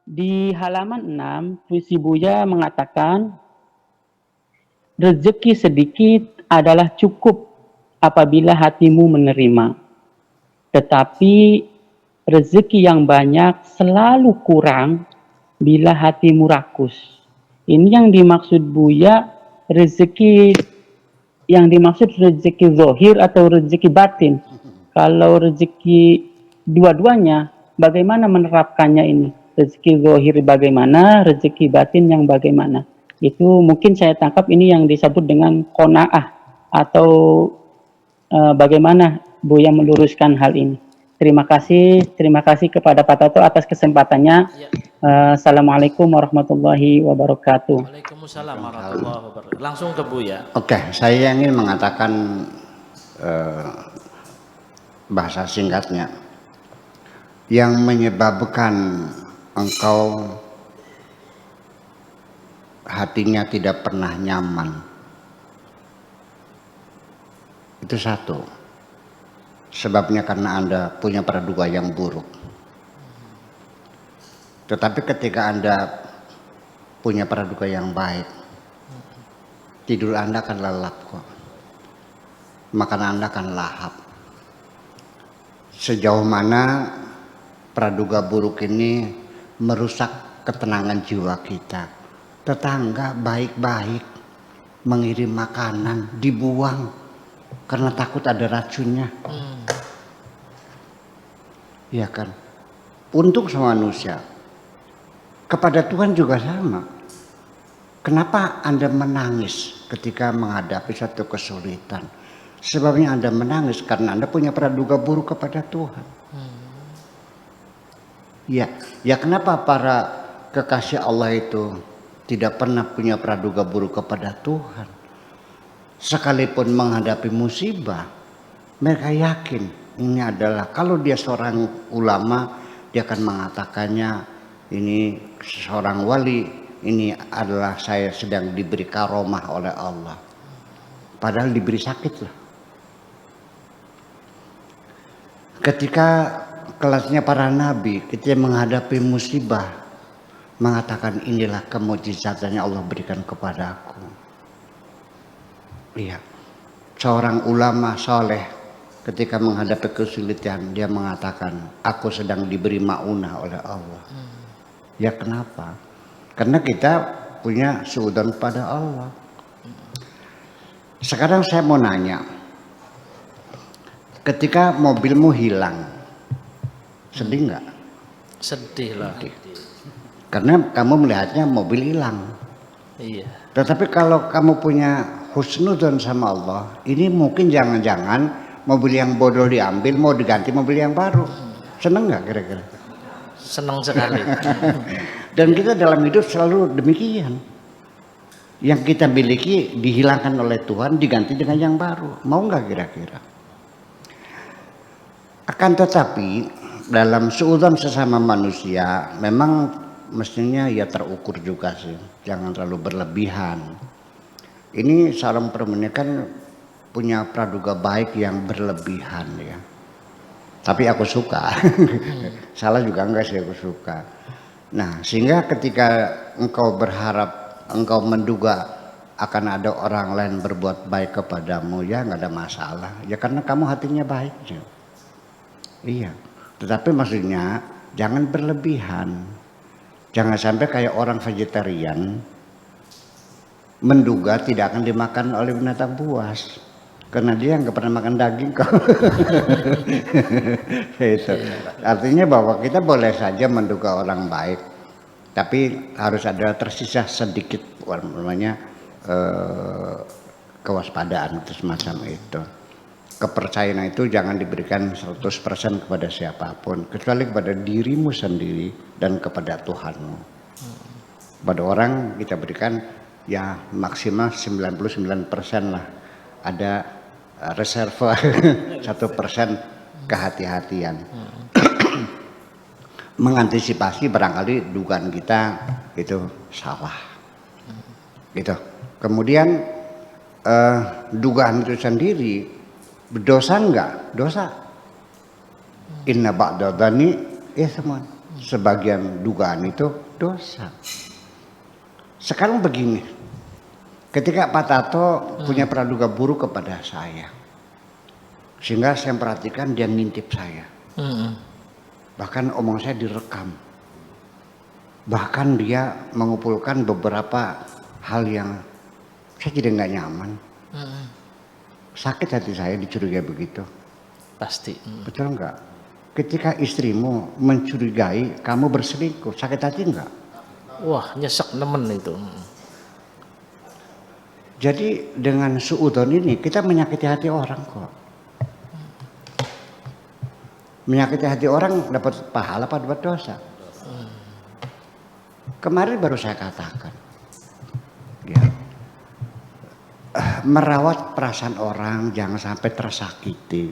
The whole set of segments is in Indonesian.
Di halaman 6, puisi Buya mengatakan, rezeki sedikit adalah cukup apabila hatimu menerima. Tetapi rezeki yang banyak selalu kurang bila hatimu rakus. Ini yang dimaksud Buya, rezeki yang dimaksud rezeki zahir atau rezeki batin. Kalau rezeki dua-duanya, bagaimana menerapkannya ini? Rezeki zahir bagaimana, rezeki batin yang bagaimana? Itu mungkin saya tangkap ini yang disebut dengan qanaah atau bagaimana Buya meluruskan hal ini. Terima kasih kepada Pak Toto atas kesempatannya. Ya. Assalamualaikum warahmatullahi wabarakatuh. Waalaikumsalam warahmatullahi wabarakatuh. Langsung ke Buya. Oke, saya ingin mengatakan bahasa singkatnya. Yang menyebabkan engkau hatinya tidak pernah nyaman, itu satu. Sebabnya karena Anda punya praduga yang buruk. Tetapi ketika Anda punya praduga yang baik, tidur Anda akan lelap kok. Makan Anda akan lahap. Sejauh mana praduga buruk ini merusak ketenangan jiwa kita. Tetangga baik-baik mengirim makanan dibuang karena takut ada racunnya. Iya kan? Untuk semua manusia. Kepada Tuhan juga sama. Kenapa Anda menangis ketika menghadapi satu kesulitan? Sebabnya Anda menangis karena Anda punya praduga buruk kepada Tuhan. Ya kenapa para kekasih Allah itu tidak pernah punya praduga buruk kepada Tuhan? Sekalipun menghadapi musibah, mereka yakin ini adalah, kalau dia seorang ulama, dia akan mengatakannya, ini seorang wali, ini adalah saya sedang diberi karomah oleh Allah. Padahal diberi sakit loh. Ketika kelasnya para nabi, ketika menghadapi musibah, mengatakan inilah kemujizatan yang Allah berikan kepadaku. Iya, seorang ulama soleh ketika menghadapi kesulitan, dia mengatakan aku sedang diberi maunah oleh Allah. Ya kenapa? Karena kita punya suudzon pada Allah. Sekarang saya mau nanya, ketika mobilmu hilang, sedih nggak? Sedih lah. Karena kamu melihatnya mobil hilang. Iya. Tetapi kalau kamu punya husnudzon sama Allah, ini mungkin jangan-jangan mobil yang bodoh diambil mau diganti mobil yang baru. Seneng nggak kira-kira? Senang sekali. Dan kita dalam hidup selalu demikian. Yang kita miliki dihilangkan oleh Tuhan, diganti dengan yang baru. Mau nggak kira-kira? Akan tetapi dalam suudzon sesama manusia memang mestinya ya terukur juga sih. Jangan terlalu berlebihan. Ini seorang perempuan kan punya praduga baik yang berlebihan ya. Tapi aku suka. Salah juga enggak sih, aku suka. Nah, sehingga ketika engkau berharap, engkau menduga akan ada orang lain berbuat baik kepadamu, ya enggak ada masalah. Ya karena kamu hatinya baik. Ya. Iya. Tetapi maksudnya jangan berlebihan. Jangan sampai kayak orang vegetarian menduga tidak akan dimakan oleh binatang buas. Karena dia nggak pernah makan daging kok. Itu. Artinya bahwa kita boleh saja menduga orang baik, tapi harus ada tersisa sedikit namanya kewaspadaan itu semacam itu. Kepercayaan itu jangan diberikan 100% kepada siapapun, kecuali kepada dirimu sendiri dan kepada Tuhanmu. Pada orang kita berikan ya maksimal 99% lah. Ada reserve 1% kehati-hatian. Mengantisipasi barangkali dugaan kita itu salah. Gitu. Kemudian dugaan itu sendiri berdosa enggak? Dosa. Inna ba'da dzanni itsman. sebagian dugaan itu dosa. Sekarang begini, ketika Pak Tato punya praduga buruk kepada saya, sehingga saya perhatikan dia ngintip saya, bahkan omong saya direkam, bahkan dia mengumpulkan beberapa hal yang saya jadi nggak nyaman, sakit hati saya dicurigai begitu. Pasti. Betul nggak? Ketika istrimu mencurigai kamu berselingkuh, sakit hati nggak? Wah, nyesek nemen itu. Jadi dengan suudzon ini kita menyakiti hati orang kok. Menyakiti hati orang dapat pahala apa dapat dosa? Kemarin baru saya katakan, ya, merawat perasaan orang jangan sampai tersakiti.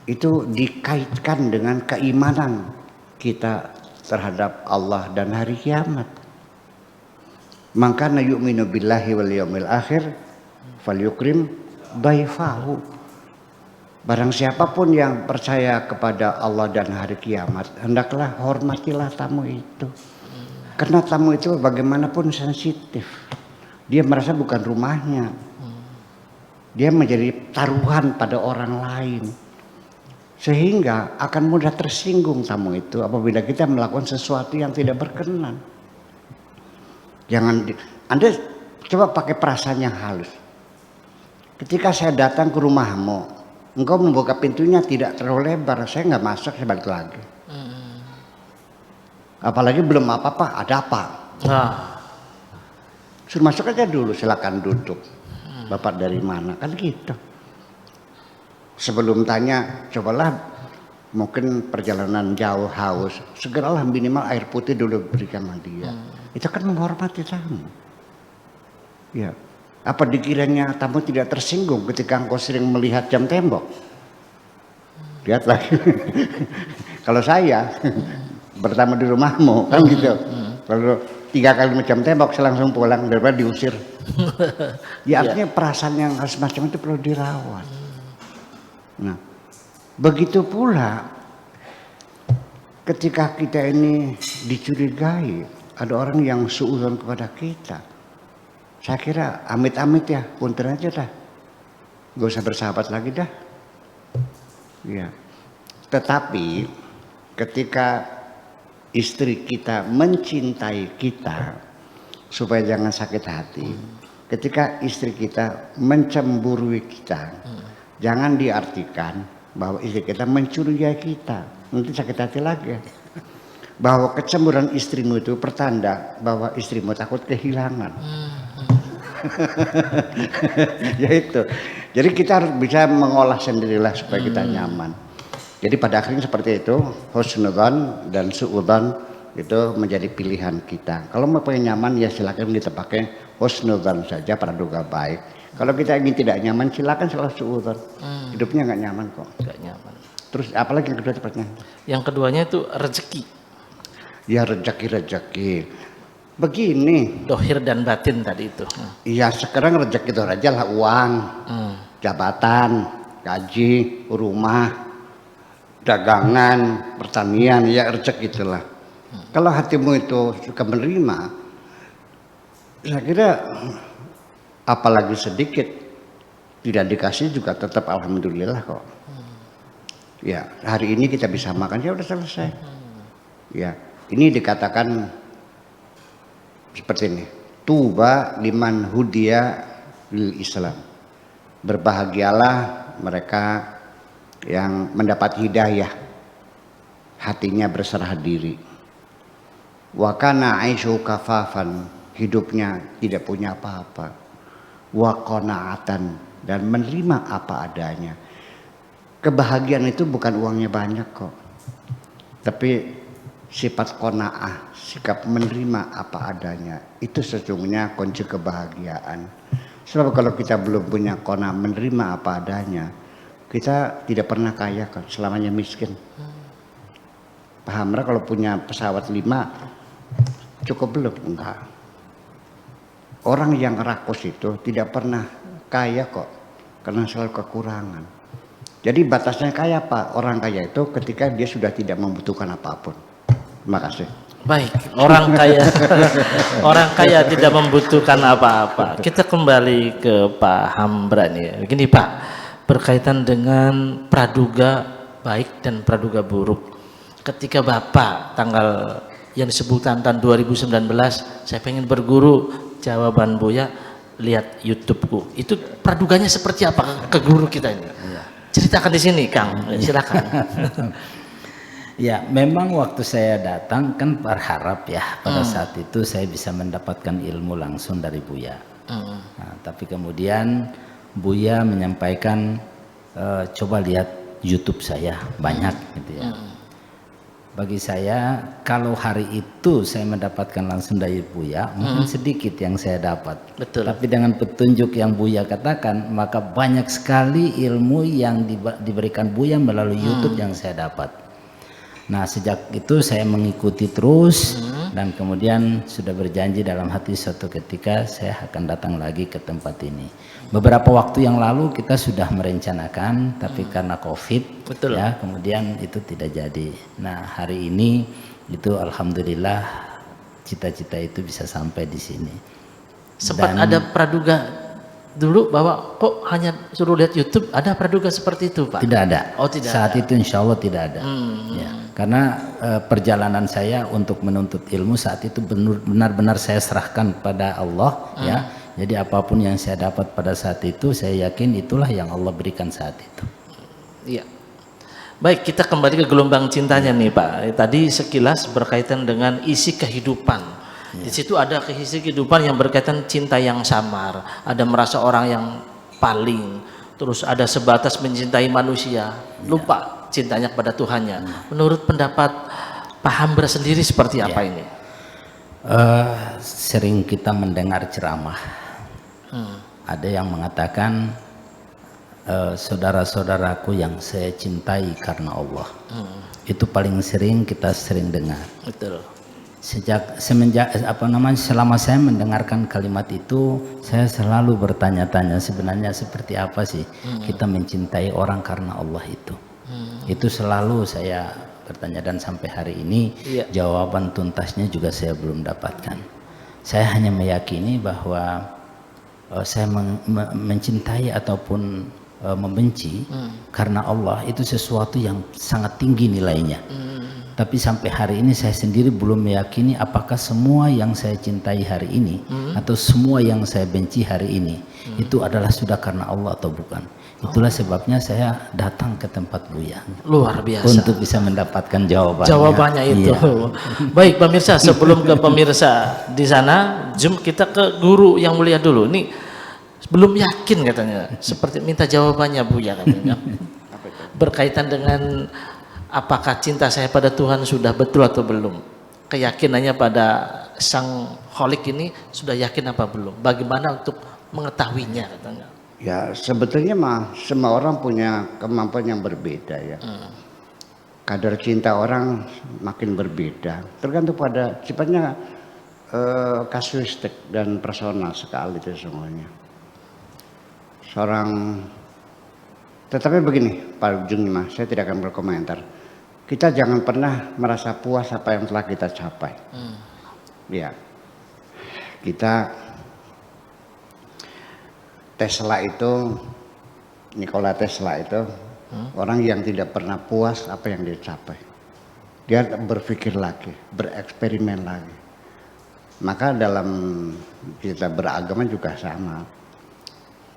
Itu dikaitkan dengan keimanan kita terhadap Allah dan hari kiamat. Maka yu'minu billahi wal yaumil akhir falyukrim daifahu. Barang siapapun yang percaya kepada Allah dan hari kiamat, hendaklah hormatilah tamu itu. Karena tamu itu bagaimanapun sensitif. Dia merasa bukan rumahnya. Dia menjadi taruhan pada orang lain. Sehingga akan mudah tersinggung tamu itu apabila kita melakukan sesuatu yang tidak berkenan. Anda coba pakai perasaan yang halus. Ketika saya datang ke rumahmu, engkau membuka pintunya tidak terlalu lebar, saya nggak masuk, saya balik lagi. Apalagi belum apa-apa, ada apa? Suruh masuk aja dulu, silakan duduk. Bapak dari mana? Kan gitu. Sebelum tanya, cobalah mungkin perjalanan jauh haus, segeralah minimal air putih dulu berikan sama dia. Itu kan menghormati tamu. Ya. Apa dikiranya tamu tidak tersinggung ketika engkau sering melihat jam tembok? Lihat lagi. Kalau saya bertamu di rumahmu kan gitu. Kalau 3 kali jam tembok saya langsung pulang daripada diusir. Ya artinya perasaan yang semacam itu perlu dirawat. Nah, begitu pula ketika kita ini dicurigai ada orang yang suudzon kepada kita. Saya kira amit-amit ya, punten aja dah. Gak usah bersahabat lagi dah. Ya. Tetapi ketika istri kita mencintai kita supaya jangan sakit hati. Ketika istri kita mencemburui kita, jangan diartikan bahwa istri kita mencurigai kita. Nanti sakit hati lagi. Bahwa kecemburuan istrimu itu pertanda bahwa istrimu takut kehilangan. Ya itu. Jadi kita harus bisa mengolah sendirilah supaya kita nyaman. Jadi pada akhirnya seperti itu, husnudzon dan suudzon itu menjadi pilihan kita. Kalau mau pengen nyaman ya silakan kita pakai husnudzon saja, praduga baik. Kalau kita ingin tidak nyaman silakan selalu suudzon. Hidupnya nggak nyaman kok. Nggak nyaman. Terus apalagi yang kedua tepatnya? Yang keduanya itu rezeki. Ya rezeki. Begini. Dohir dan batin tadi itu. Iya sekarang rezeki itu aja lah uang, jabatan, gaji, rumah, dagangan, pertanian, ya rezeki itulah. Kalau hatimu itu suka menerima, saya kira apalagi sedikit tidak dikasih juga tetap alhamdulillah kok. Ya hari ini kita bisa makan ya udah selesai. Ya ini dikatakan seperti ini, tuba liman hudiya lil Islam. Berbahagialah mereka yang mendapat hidayah, hatinya berserah diri. Wa kana aisyu kafafan, hidupnya tidak punya apa-apa. Wa qanaatan, dan menerima apa adanya. Kebahagiaan itu bukan uangnya banyak kok. Tapi sifat qanaah, sikap menerima apa adanya, itu sesungguhnya kunci kebahagiaan. Sebab kalau kita belum punya qanaah menerima apa adanya, kita tidak pernah kaya kan, selamanya miskin. Paham kalau punya pesawat 5 cukup belum? Enggak. Orang yang rakus itu tidak pernah kaya kok, karena selalu kekurangan. Jadi batasnya kaya apa? Orang kaya itu ketika dia sudah tidak membutuhkan apapun. Terima kasih. Baik, orang kaya orang kaya tidak membutuhkan apa-apa. Kita kembali ke Pak Hambra nih. Begini Pak, berkaitan dengan praduga baik dan praduga buruk. Ketika Bapak tanggal yang disebutkan tahun 2019, saya pengen berguru, jawaban Buya lihat YouTubeku. Itu praduganya seperti apa ke guru kita ini? Ceritakan di sini, Kang. Silakan. Ya, memang waktu saya datang kan berharap ya pada saat itu saya bisa mendapatkan ilmu langsung dari Buya. Nah, tapi kemudian Buya menyampaikan coba lihat YouTube saya banyak gitu ya. Bagi saya kalau hari itu saya mendapatkan langsung dari Buya mungkin sedikit yang saya dapat. Betul. Tapi dengan petunjuk yang Buya katakan maka banyak sekali ilmu yang diberikan Buya melalui YouTube yang saya dapat. Nah sejak itu saya mengikuti terus dan kemudian sudah berjanji dalam hati suatu ketika saya akan datang lagi ke tempat ini. Beberapa waktu yang lalu kita sudah merencanakan tapi karena COVID Betul. ya kemudian itu tidak jadi. Nah hari ini itu alhamdulillah cita-cita itu bisa sampai di sini. Sempat Dan- ada praduga dulu bahwa kok hanya suruh lihat YouTube, ada praduga seperti itu Pak? Tidak ada. Oh, tidak Saat ada. itu insya Allah tidak ada. Ya. Karena perjalanan saya untuk menuntut ilmu saat itu benar-benar saya serahkan pada Allah. Ya. Jadi apapun yang saya dapat pada saat itu, saya yakin itulah yang Allah berikan saat itu. Iya. Baik, kita kembali ke gelombang cintanya nih Pak. Tadi sekilas berkaitan dengan isi kehidupan. Di situ ada isi kehidupan yang berkaitan cinta yang samar, ada merasa orang yang paling, terus ada sebatas mencintai manusia, lupa cintanya kepada Tuhannya. Menurut pendapat Pak Hambra sendiri seperti apa ini? Sering kita mendengar ceramah. Ada yang mengatakan saudara-saudaraku yang saya cintai karena Allah. Itu paling sering kita sering dengar. Betul. Selama saya mendengarkan kalimat itu saya selalu bertanya-tanya sebenarnya seperti apa sih kita mencintai orang karena Allah itu. Itu selalu saya bertanya dan sampai hari ini jawaban tuntasnya juga saya belum dapatkan. Saya hanya meyakini bahwa saya mencintai ataupun membenci karena Allah itu sesuatu yang sangat tinggi nilainya. Tapi sampai hari ini saya sendiri belum meyakini apakah semua yang saya cintai hari ini atau semua yang saya benci hari ini itu adalah sudah karena Allah atau bukan. Itulah sebabnya saya datang ke tempat Buya Luar biasa. untuk bisa mendapatkan jawabannya. Jawabannya itu. Iya. Baik pemirsa, sebelum ke pemirsa di sana, jom kita ke guru yang mulia dulu. Ini belum yakin katanya, seperti minta jawabannya Buya katanya. Berkaitan dengan apakah cinta saya pada Tuhan sudah betul atau belum? Keyakinannya pada sang kholik ini sudah yakin apa belum? Bagaimana untuk mengetahuinya katanya? Ya sebetulnya mah semua orang punya kemampuan yang berbeda ya. Kadar cinta orang makin berbeda. Tergantung pada sifatnya kasuistik dan personal sekali itu semuanya. Tetapi begini Pak Ujung Mas, saya tidak akan berkomentar. Kita jangan pernah merasa puas apa yang telah kita capai. Ya, kita Nikola Tesla itu orang yang tidak pernah puas apa yang dia capai. Dia berpikir lagi, bereksperimen lagi. Maka dalam kita beragama juga sama.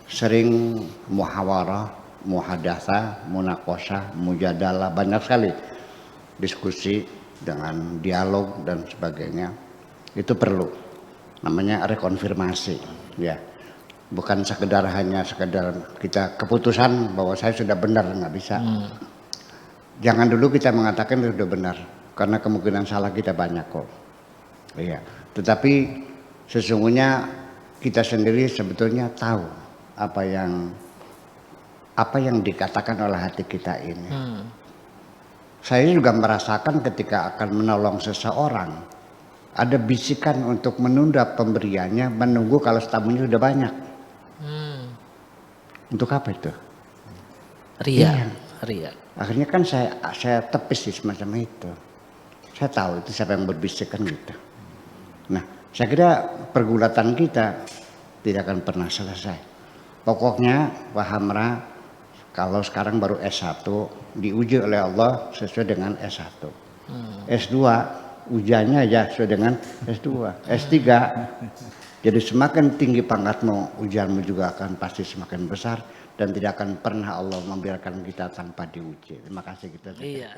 Sering muhawarah, muhadatsah, munaqashah, mujadalah, banyak sekali diskusi dengan dialog dan sebagainya. Itu perlu. Namanya rekonfirmasi, ya. Bukan sekedar kita keputusan bahwa saya sudah benar, nggak bisa. Jangan dulu kita mengatakan sudah benar, karena kemungkinan salah kita banyak kok. Iya. Tetapi sesungguhnya kita sendiri sebetulnya tahu apa yang dikatakan oleh hati kita ini. Saya juga merasakan ketika akan menolong seseorang, ada bisikan untuk menunda pemberiannya, menunggu kalau tamunya sudah banyak. Untuk apa itu? Ria. Akhirnya kan saya tepis di semacam itu. Saya tahu itu siapa yang berbisik kan gitu. Nah, saya kira pergulatan kita tidak akan pernah selesai. Pokoknya Pak Hamra kalau sekarang baru S1 diuji oleh Allah sesuai dengan S1. S2 ujiannya aja sesuai dengan S2. S3 jadi semakin tinggi pangkatmu, ujianmu juga akan pasti semakin besar dan tidak akan pernah Allah membiarkan kita tanpa diuji. Terima kasih kita. Iya.